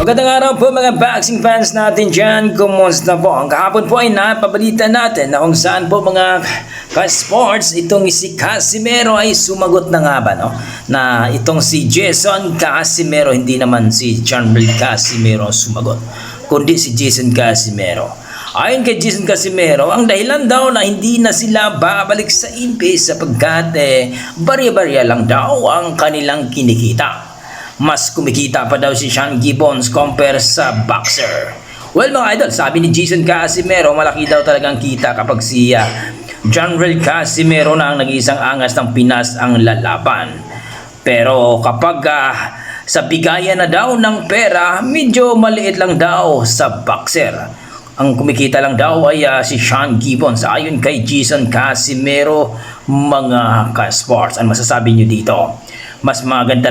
Magandang araw po mga boxing fans natin dyan. Kumusta po? Ang kahapon po ay napabalita natin na kung saan po mga ka-sports itong si Casimero ay sumagot na nga ba, no? Na itong si Jason Casimero, hindi naman si Janril Casimero sumagot, kundi si Jason Casimero. Ayon kay Jason Casimero, ang dahilan daw na hindi na sila babalik sa Impis sapagkat barya-barya lang daw ang kanilang kinikita. Mas kumikita pa daw si Sean Gibbons compare sa boxer. Well mga idol, sabi ni Jason Casimero, malaki daw talagang kita kapag si Janril Casimero na ang nag-iisang angas ng Pinas ang lalaban. Pero kapag sa bigayan na daw ng pera, medyo maliit lang daw sa boxer. Ang kumikita lang daw ay si Sean Gibbons. Ayon kay Jason Casimero, mga ka-sports. Ano masasabi nyo dito? Mas maganda na